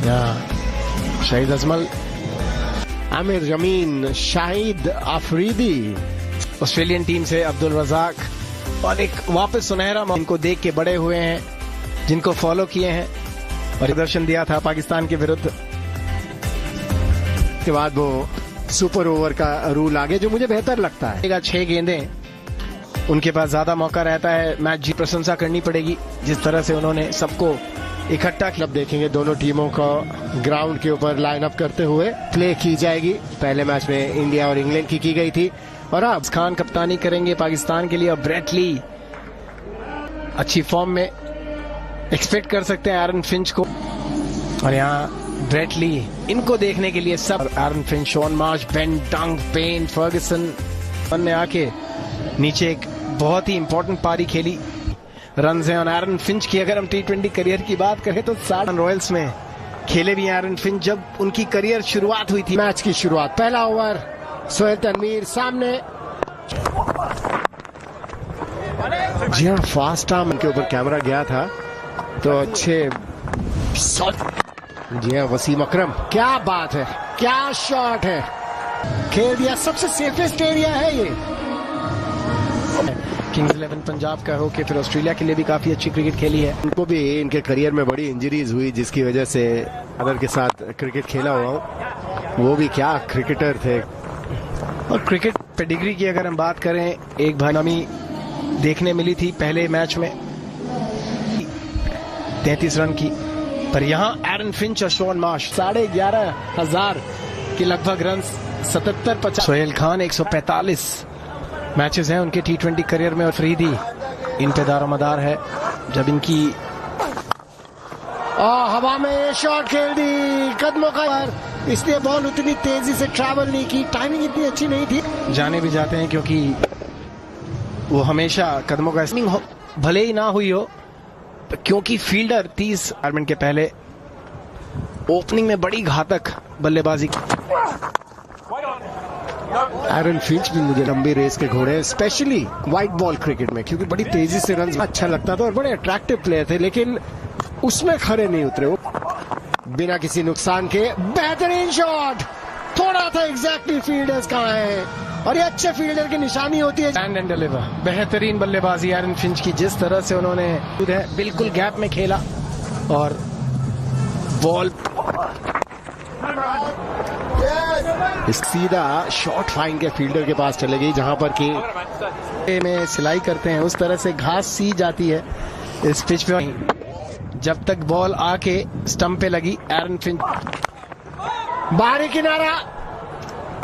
शाहिद अजमल, आमिर जमीन, Shahid Afridi, Australian team से अब्दुल रजाक, और एक वापस सुनहरा इनको देख के बड़े हुए हैं, जिनको फॉलो किए हैं और प्रदर्शन दिया था पाकिस्तान के विरुद्ध। के बाद वो सुपर ओवर का रूल आ गया, जो मुझे बेहतर लगता है। 6 गेंदें, उनके पास ज्यादा मौका रहता है मैच जीत। प्रशंसा करनी पड़ेगी जिस तरह से उन्होंने सबको इकट्ठा क्लब देखेंगे। दोनों टीमों को ग्राउंड के ऊपर लाइन अप करते हुए प्ले की जाएगी। पहले मैच में इंडिया और इंग्लैंड की गई थी, और अब खान कप्तानी करेंगे पाकिस्तान के लिए। और ब्रेट ली अच्छी फॉर्म में, एक्सपेक्ट कर सकते हैं एरन फिंच को। और यहाँ ब्रेट ली, इनको देखने के लिए सब, Aaron Finch, Shaun Marsh, Ben डंक, पेन, फर्गसन ने आके नीचे एक बहुत ही इंपॉर्टेंट पारी खेली। रन हैं और एरन फिंच की अगर हम T20 करियर की बात करें तो 60 रॉयल्स में खेले भी हैं एरन फिंच, जब उनकी करियर शुरुआत हुई थी। मैच की शुरुआत, पहला ओवर, सोहेल तनवीर सामने। जी हाँ, फास्ट आर्म के ऊपर कैमरा गया था तो अच्छे। जी हाँ, वसीम अकरम, क्या बात है, क्या शॉट है, खेल दिया। सबसे सेफेस्ट एरिया है ये। किंग्स 11 पंजाब का हो के फिर ऑस्ट्रेलिया के लिए भी काफी अच्छी क्रिकेट खेली है। उनको भी इनके करियर में बड़ी इंजरीज हुई, जिसकी वजह से अदर के साथ क्रिकेट खेला हुआ हूँ। वो भी क्या क्रिकेटर थे। और क्रिकेट पेडिग्री की अगर हम बात करें, एक भानामी देखने मिली थी पहले मैच में 33 रन की, पर यहाँ एरन फिंच और शॉन मार्श 11,500 के लगभग रन, 77-50। सोहेल खान 145 मैचेस हैं उनके T20 करियर में, और फरीदी इन पे दारोमदार है। जब इनकी हवा में ये शॉट खेल दी कदमों का, इसलिए बॉल उतनी तेजी से ट्रैवल नहीं की, टाइमिंग इतनी अच्छी नहीं थी। जाने भी जाते हैं क्योंकि वो हमेशा कदमों का स्विंग भले ही ना हुई हो, क्योंकि फील्डर 30 टूर्नामेंट के पहले ओपनिंग में बड़ी घातक बल्लेबाजी। एरन फिंच भी मुझे लंबी रेस के घोड़े, स्पेशली व्हाइट बॉल क्रिकेट में, क्योंकि बड़ी तेजी से रन अच्छा लगता था और बड़े अट्रैक्टिव प्लेयर थे, लेकिन उसमें खड़े नहीं उतरे वो। बिना किसी नुकसान के बेहतरीन शॉट, थोड़ा था एग्जैक्टली फील्डर्स कहाँ हैं, और ये अच्छे फील्डर की निशानी होती है। लैंड एंड डिलीवर, बेहतरीन बल्लेबाजी एरन फिंच की, जिस तरह से उन्होंने बिल्कुल गैप में खेला और बॉल सीधा शॉट फाइन के फील्डर के पास चले गई, जहां पर कि में सिलाई करते हैं उस तरह से घास सी जाती है इस पिच पे। जब तक बॉल आके स्टंप पे लगी, एरन फिंच बाहरी किनारा,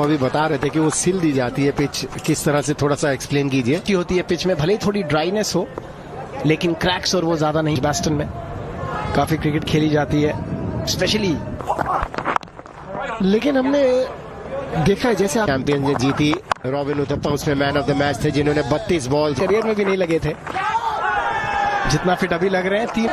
अभी बता रहे थे कि वो सिल दी जाती है पिच, किस तरह से थोड़ा सा एक्सप्लेन कीजिए। की होती है पिच में, भले ही थोड़ी ड्राइनेस हो लेकिन क्रैक्स और वो ज्यादा नहीं। वेस्टर्न में काफी क्रिकेट खेली जाती है स्पेशली, लेकिन हमने देखा है जैसे चैंपियन जीती रॉबिन उथप्पा, उसमें मैन ऑफ द मैच थे, जिन्होंने 32 बॉल करियर में भी नहीं लगे थे जितना फिट अभी लग रहे हैं। 3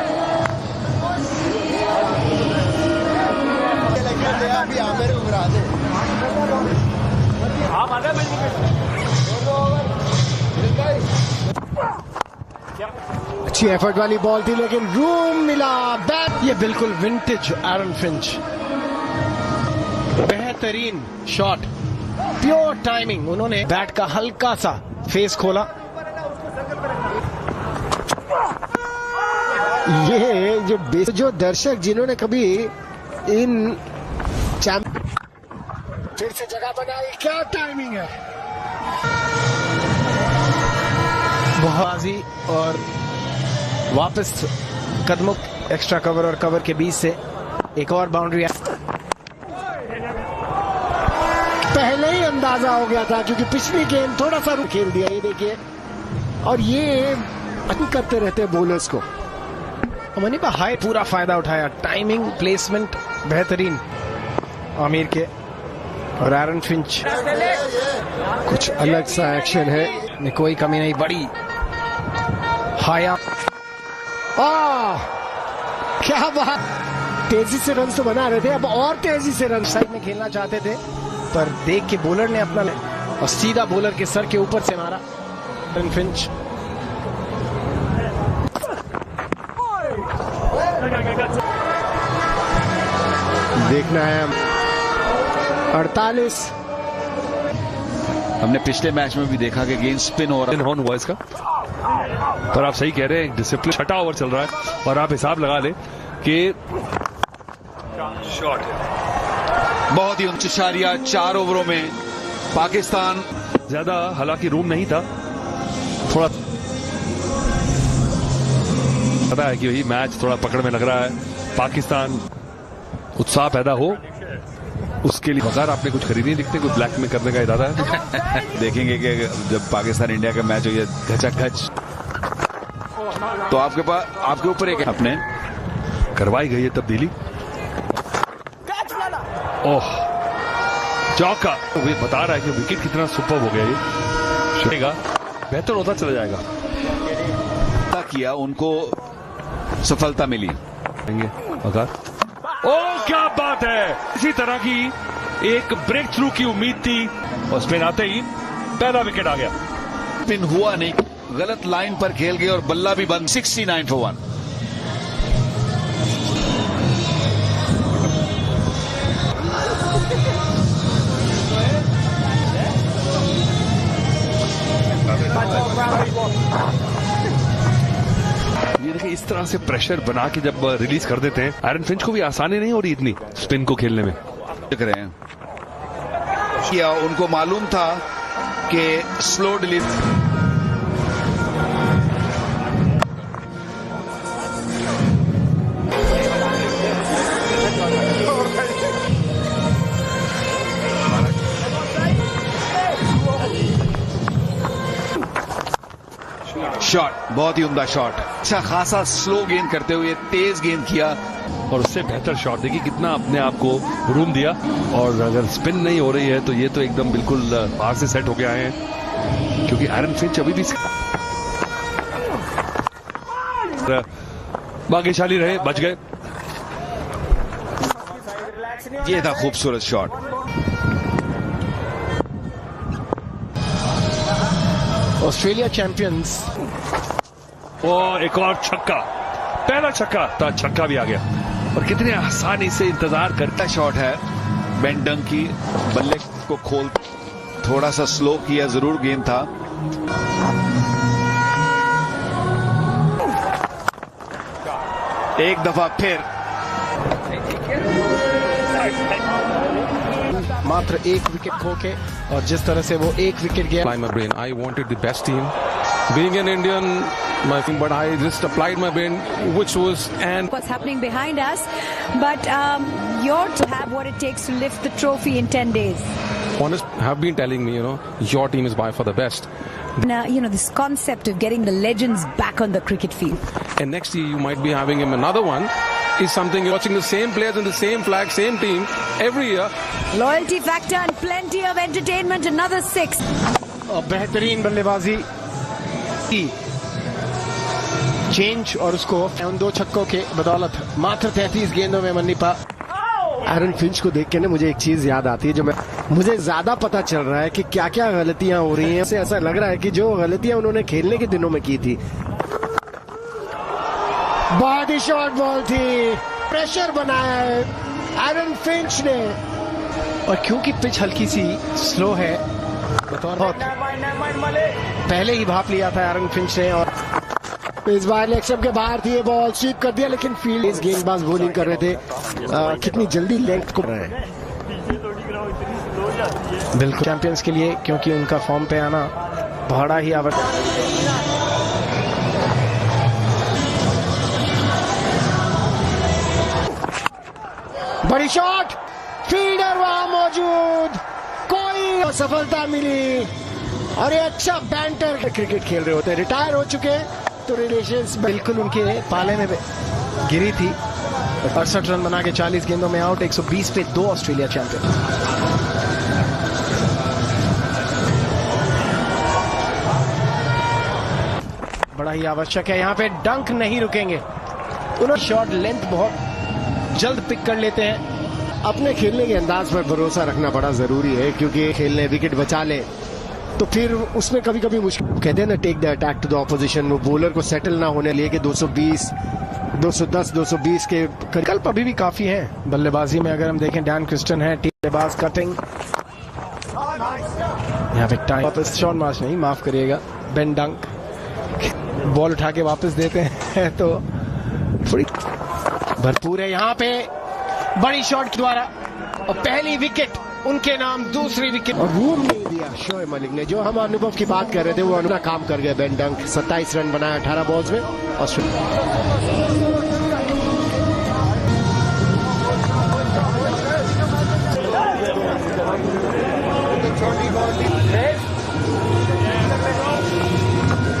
अच्छी एफर्ट वाली बॉल थी, लेकिन रूम मिला बैट। ये बिल्कुल विंटेज एरन फिंच, बेहतरीन शॉट, प्योर टाइमिंग। उन्होंने बैट का हल्का सा फेस खोला। ये जो दर्शक जिन्होंने कभी इन फिर से जगह बनाई, क्या टाइमिंग है, बाजी और वापस कदमों एक्स्ट्रा कवर और कवर के बीच से एक और बाउंड्री। पहले ही अंदाजा हो गया था क्योंकि पिछली गेंद थोड़ा सा खेल दिया, ये देखिए। और ये करते रहते हैं बॉलर्स को। मनीबा हाई पूरा फायदा उठाया, टाइमिंग, प्लेसमेंट बेहतरीन आमिर के। और एरन फिंच कुछ अलग सा एक्शन है, कोई कमी नहीं, बड़ी हाया। क्या बात, तेजी से रन तो बना रहे थे, अब और तेजी से रन साइड में खेलना चाहते थे, पर देख के बॉलर ने अपना और सीधा बॉलर के सर के ऊपर से मारा। एरन फिंच देखना है 48। हमने पिछले मैच में भी देखा कि गेंद स्पिन हो रहा हुआ इसका, पर आप सही कह रहे हैं, डिसिप्लिन। छठा ओवर चल रहा है और आप हिसाब लगा लें कि शॉट है बहुत ही उच्चारिया 4 ओवरों में पाकिस्तान ज्यादा, हालांकि रूम नहीं था, थोड़ा पता है कि वही मैच थोड़ा पकड़ में लग रहा है। पाकिस्तान उत्साह पैदा हो उसके लिए बगैर आपने कुछ खरीद नहीं दिखते, कुछ ब्लैक में करने का इरादा है। देखेंगे कि जब पाकिस्तान इंडिया का मैच हो या घचाघच, तो आपके पास आपके ऊपर एक अपने करवाई गई है तब्दीली। ओह, चौका वे बता रहा है कि विकेट कितना सुपर हो गया, ये चलेगा बेहतर होता चला जाएगा। किया उनको सफलता मिली। ओ क्या बात है, इसी तरह की एक ब्रेक थ्रू की उम्मीद थी और स्पिन आते ही पहला विकेट आ गया। स्पिन हुआ नहीं, गलत लाइन पर खेल गए और बल्ला भी बंद। 69 for 1। ये देखिए इस तरह से प्रेशर बना के जब रिलीज कर देते हैं, आयरन फिंच को भी आसानी नहीं हो रही इतनी स्पिन को खेलने में। देख रहे हैं क्या उनको मालूम था कि स्लो डिलीवरी शॉट, बहुत ही उम्दा शॉट। अच्छा खासा स्लो गेंद करते हुए तेज गेंद किया और उससे बेहतर शॉट देखिए कितना अपने आप को रूम दिया। और अगर स्पिन नहीं हो रही है तो ये तो एकदम बिल्कुल बाहर से सेट होके आए हैं, क्योंकि आयरन फिंच अभी भी भाग्यशाली रहे, बच गए। ये था खूबसूरत शॉट। Australia champions. और एक और छक्का, पहला छक्का था, छक्का भी आ गया और कितने आसानी से इंतजार करता शॉट है। बेंडंग की बल्ले को खोल, थोड़ा सा स्लो किया जरूर गेंद था। एक दफा फिर मात्र एक विकेट खो के, और जिस तरह से वो एक विकेट गया। My brain. I wanted the best team. Being an Indian, but I just applied my brain, which was and what's happening behind us. But you're to have what it takes to lift the trophy in 10 days. honest have been telling me, your team is by far the best. Now, this concept of getting the legends back on the cricket field. And next year you might be having him another one. Is something you're watching the same players in the same flag, same team every year. Loyalty factor and plenty of entertainment. Another 6. बेहतरीन बल्लेबाजी, change और उसको उन 2 छक्कों के बदौलत मात्र 33 गेंदों में मन्नीपा। आयरन फिंच को देख के ना मुझे एक चीज याद आती है, जो मुझे ज्यादा पता चल रहा है कि क्या क्या गलतियां हो रही हैं। ऐसा लग रहा है कि जो गलतियां उन्होंने खेलने के दिनों में की थी। बहुत ही शॉर्ट बॉल थी, प्रेशर बनाया है आयरन फिंच ने, और क्योंकि पिच हल्की सी स्लो है, बहुत पहले ही भाप लिया था आयरन फिंच ने, और इस बार लेग के बाहर थी ये बॉल, स्वीप कर दिया, लेकिन फील्ड इस गेंदबाज बॉलिंग कर रहे थे। कितनी जल्दी लेंथ को रहे हैं बिल्कुल चैंपियंस के लिए, क्योंकि उनका फॉर्म पे आना बड़ा ही आवश्यक। बड़ी शॉट, फील्डर वहां मौजूद, कोई सफलता मिली, और ये अच्छा बैंटर क्रिकेट खेल रहे होते हैं। रिटायर हो चुके तो रिलेशंस बिल्कुल उनके पाले में गिरी थी। 68 रन बना के 40 गेंदों में आउट, 120 पे 2 ऑस्ट्रेलिया चैंपियन। बड़ा ही आवश्यक है, यहाँ पे डंक नहीं रुकेंगे। उन्होंने शॉट लेंथ बहुत जल्द पिक कर लेते हैं। अपने खेलने के अंदाज पर भरोसा रखना बड़ा जरूरी है, क्योंकि खेलने विकेट बचा ले तो फिर उसमें कभी कभी मुश्किल, कहते हैं ना, take the attack to the opposition. वो बॉलर को सेटल ना होने लिए कि 220 210 220 के विकल्प अभी भी काफी हैं बल्लेबाजी में। अगर हम देखें डैन क्रिस्टन है बल्लेबाज, कटिंग यहाँ पे टाइम वापस शॉन मार्च नहीं, माफ करिएगा, बेन डंक बॉल उठा के वापस देते हैं तो थोड़ी भरपूर है यहाँ पे, बड़ी शॉट के द्वारा और पहली विकेट उनके नाम, दूसरी विकेट। और रूम नहीं दिया शोएब मलिक ने, जो हम अनुभव की बात कर रहे थे वो अपना काम कर गया। बेन डंक 27 रन बनाया 18 बॉल्स में।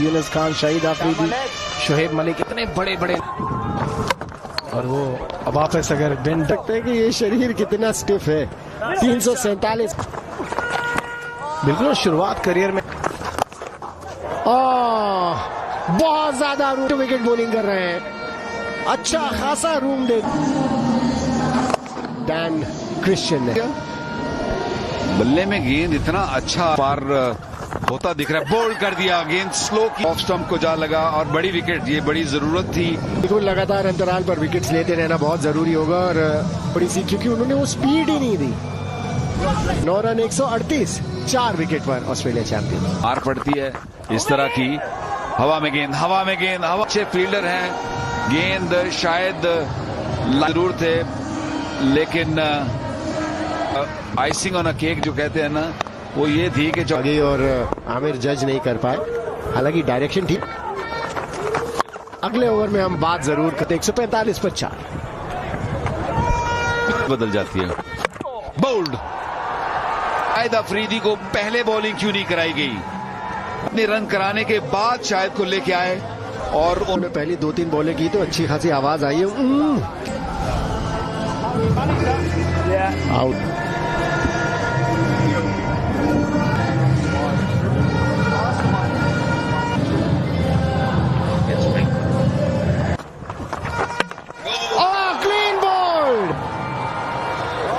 यूनुस खान, शाहिद अफरीदी, शोएब मलिक, इतने बड़े बड़े, और वो अब वापस अगर बेन सकते हैं कि ये शरीर कितना स्टिफ है। 347 बिल्कुल शुरुआत करियर में बहुत ज्यादा विकेट बॉलिंग कर रहे हैं, अच्छा खासा रूम दे डैन क्रिस्टियन ने। बल्ले में गेंद इतना अच्छा पार होता दिख रहा है, बोल्ड कर दिया, गेंद स्लो की, ऑफ स्टंप को जा लगा और बड़ी विकेट, ये बड़ी जरूरत थी। बिल्कुल लगातार अंतराल पर विकेट्स लेते रहना बहुत जरूरी होगा और बड़ी सी, क्योंकि उन्होंने वो स्पीड ही नहीं दी। 9 रन 138, 4 विकेट पर ऑस्ट्रेलिया चैंपियन। मार पड़ती है इस तरह की, हवा में गेंद, हवा में गेंद, हवा, अच्छे फील्डर हैं, गेंद शायद जरूर थे, लेकिन आइसिंग ऑन अ केक जो कहते हैं ना, वो ये थी कि आगे और आमिर जज नहीं कर पाए, हालांकि डायरेक्शन ठीक। अगले ओवर में हम बात जरूर करते। 145 पर 4 बदल जाती है। बोल्ड, शाहिद अफरीदी को पहले बॉलिंग क्यों नहीं कराई गई? अपने रन कराने के बाद शायद को लेके आए और उन्होंने पहली 2-3 बॉलें की तो अच्छी खासी आवाज आई है। आउट।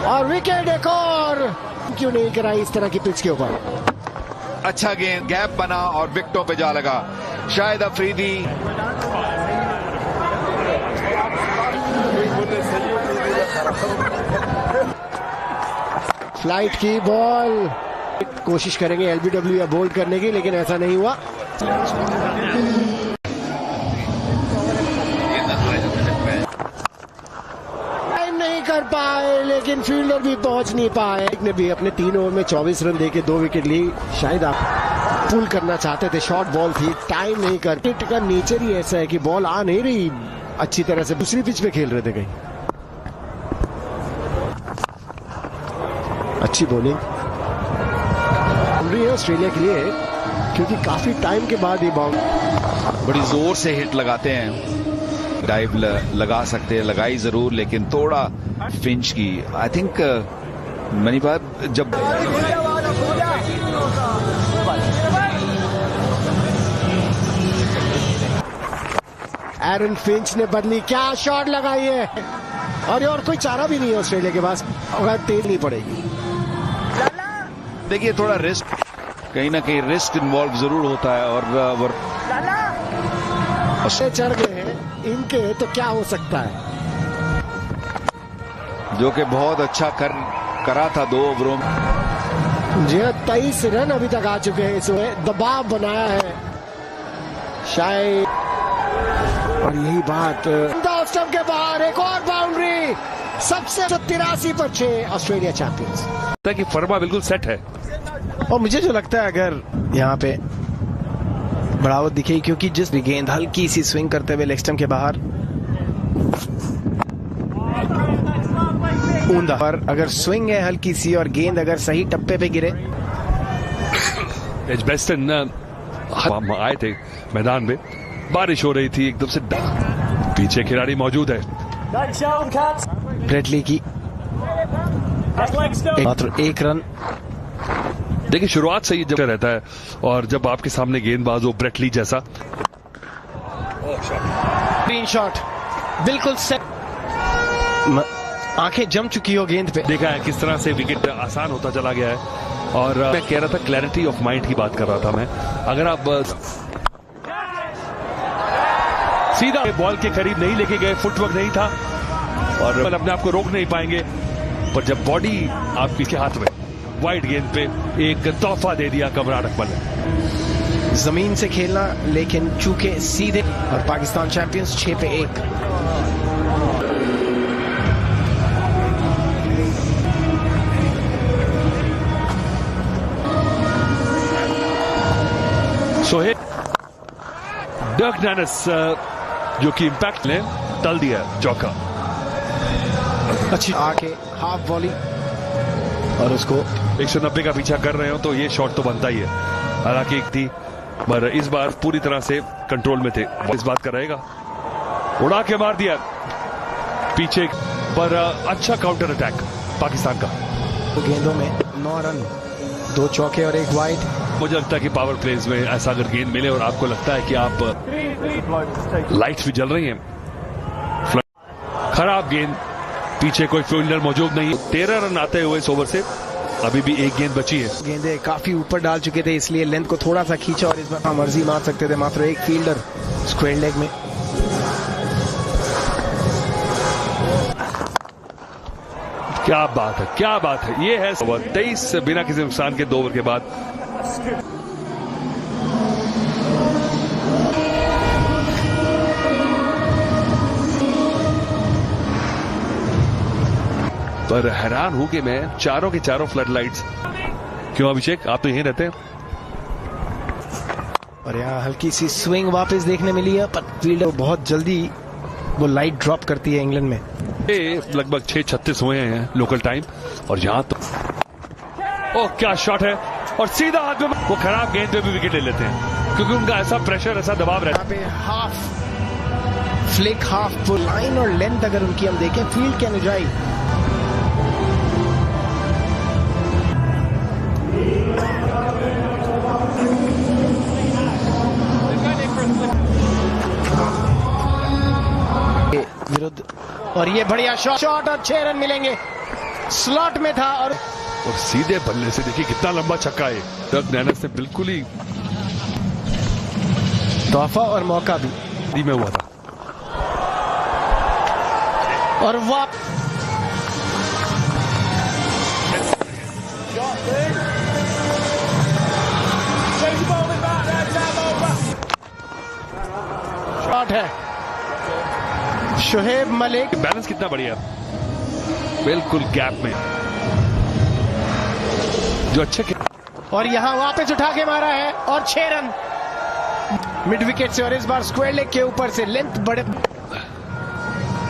और विकेट एक और क्यों नहीं कराई इस तरह की पिच के ऊपर। अच्छा गेंद, गैप बना और विकेटों पे जा लगा। शाहिद अफरीदी फ्लाइट की बॉल, कोशिश करेंगे एलबीडब्ल्यू या बोल्ड करने की, लेकिन ऐसा नहीं हुआ। नहीं कर पाए, लेकिन फील्डर भी पहुंच नहीं पाए। ने भी अपने 3 ओवर में 24 रन देके 2 विकेट ली। शायद आप पुल करना चाहते थे, शॉर्ट बॉल थी, टाइम नहीं कर। क्रिकेट का नेचर ही ऐसा है कि बॉल आ नहीं रही अच्छी तरह से, दूसरी पिच पे खेल रहे थे कहीं। अच्छी बॉलिंग है ऑस्ट्रेलिया के लिए, क्योंकि काफी टाइम के बाद ये बॉल बड़ी जोर से हिट लगाते हैं। डाइव लगा सकते हैं, लगाई जरूर, लेकिन थोड़ा फिंच की। आई थिंक मनी बार जब एरन फिंच ने बदली, क्या शॉट लगाई है, और कोई चारा भी नहीं है ऑस्ट्रेलिया के पास, अगर तेज नहीं पड़ेगी। देखिए थोड़ा रिस्क, कहीं ना कहीं रिस्क इन्वॉल्व जरूर होता है, और चढ़ गए हैं इनके तो क्या हो सकता है, जो कि बहुत अच्छा करा था 2 ओवरों में। जी 23 रन अभी तक आ चुके हैं, इसमें दबाव बनाया है शायद, और यही बात स्टंप के बाहर एक और बाउंड्री, सबसे 83 पर 6 ऑस्ट्रेलिया चैंपियंस। कि फर्मा बिल्कुल सेट है, और मुझे जो लगता है अगर यहाँ पे बढ़ावत दिखेगी, क्योंकि जिस भी गेंद हल्की सी स्विंग करते हुए लेग स्टंप के बाहर ऊंधा, पर अगर स्विंग है हल्की सी और गेंद अगर सही टप्पे पे गिरे। एजबेस्टन हम आए थे मैदान में, बारिश हो रही थी, एकदम से पीछे खिलाड़ी मौजूद है ब्रेटली की, मात्र 1 रन। देखिए शुरुआत से ही जब रहता है, और जब आपके सामने गेंदबाज हो ब्रेटली जैसा। ग्रीन शॉट बिल्कुल सेट, आंखें जम चुकी हो गेंद पे। देखा है किस तरह से विकेट आसान होता चला गया है, और मैं कह रहा था क्लैरिटी ऑफ माइंड की बात कर रहा था मैं। अगर आप सीधा बॉल के करीब नहीं लेके गए, फुटवर्क नहीं था और अपने आप को रोक नहीं पाएंगे। पर जब बॉडी आपके के हाथ में, वाइड गेंद पे एक तोहफा दे दिया कमरान अकमल ने। जमीन से खेलना लेकिन चूके सीधे, और पाकिस्तान चैंपियंस 6-1। सोहेल डर्क डैनिस जो कि इंपैक्ट ने टल दिया चौका। अच्छी आके हाफ वॉली और उसको 190 का पीछा कर रहे हो तो ये शॉट तो बनता ही है। हालांकि एक थी पर इस बार पूरी तरह से कंट्रोल में थे। इस बात का रहेगा, उड़ा के मार दिया पीछे पर अच्छा काउंटर अटैक पाकिस्तान का। गेंदों में 9 रन, 2 चौके और 1 वाइड। मुझे लगता है कि पावर प्लेज में ऐसा अगर गेंद मिले और आपको लगता है कि आप लाइट्स भी जल रही हैं, खराब गेंद, पीछे कोई फील्डर मौजूद नहीं, 13 रन आते हुए इस ओवर से अभी भी एक गेंद बची है। गेंदे काफी ऊपर डाल चुके थे, इसलिए लेंथ को थोड़ा सा खींचा और इस बार मर्जी मार सकते थे, मात्र एक फील्डर स्क्वायर लेग में। क्या बात है, क्या बात है। ये है 23 बिना किसी नुकसान के 2 ओवर के बाद। पर हैरान हूं कि मैं चारों के चारों फ्लड लाइट्स। क्यों अभिषेक, आप तो यहीं रहते हैं? और यहाँ हल्की सी स्विंग वापस देखने मिली है, पर फील्डर बहुत जल्दी वो लाइट ड्रॉप करती है इंग्लैंड में। लगभग 6:36 हुए हैं लोकल टाइम और यहां तो ओह क्या शॉट है, और सीधा हाथ में वो खराब गेंद पे भी विकेट ले लेते हैं क्योंकि उनका ऐसा प्रेशर, ऐसा दबाव रहता है। Half flick, half full line और लेंथ अगर उनकी हम देखें, फील्ड के अनुजाई विरुद्ध, और ये बढ़िया शॉट और 6 रन मिलेंगे। स्लॉट में था और सीधे बल्ले से देखिए कितना लंबा छक्का है। डर्क डैनिस ने बिल्कुल ही तोहफा और मौका भी में हुआ था। और वाह, शॉट है शोहेब मलिक। बैलेंस कितना बढ़िया, बिल्कुल गैप में जो अच्छे और यहां वापस उठा के मारा है और 6 रन मिड विकेट से, और इस बार स्क्वायर लेग के ऊपर से लेंथ बड़े।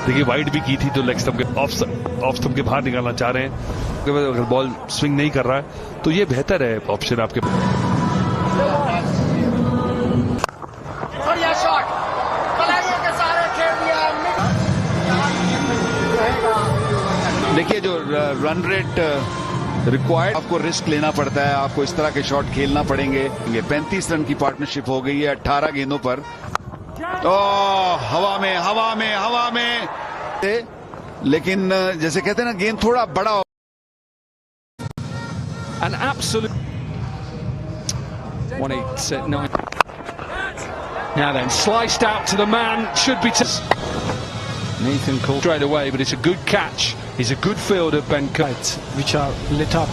देखिए वाइड भी की थी तो लेग स्टंप के ऑफ स्टंप के बाहर निकालना चाह रहे हैं। अगर बॉल स्विंग नहीं कर रहा है तो ये बेहतर है ऑप्शन आपके। और यह शॉट के सारे खेल दिया। देखिए जो रन रेट रिक्वायर्ड, आपको रिस्क लेना पड़ता है, आपको इस तरह के शॉट खेलना पड़ेंगे। 35 रन की पार्टनरशिप हो गई है 18 गेंदों पर। हवा में हवा में हवा में, लेकिन जैसे कहते हैं ना, गेंद थोड़ा बड़ा हो। An absolute 189. Now then, sliced out to the man, should be Nathan called straight away, but it's a good catch. He's a good fielder, Ben Kite, which are lit up.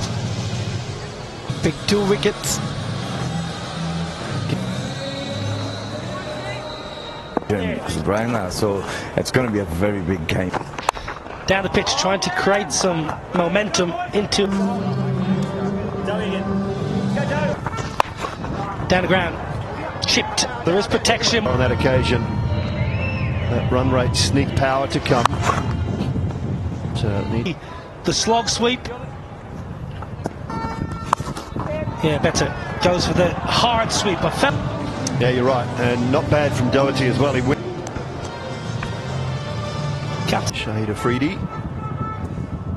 Pick 2 wickets. Right now, so it's going to be a very big game. Down the pitch, trying to create some momentum into down the ground, chipped. There is protection on that occasion. That run rate, sneak power to come. The slog sweep. Yeah, better. Goes for the hard sweep. Yeah, you're right, and not bad from Doherty as well. He went. Shahid Afridi,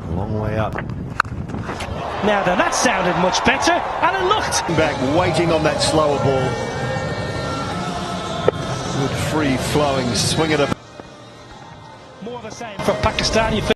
a long way up. Now then, that sounded much better, and it looked back, waiting on that slower ball. Good free flowing swing at a. More of the same for Pakistan.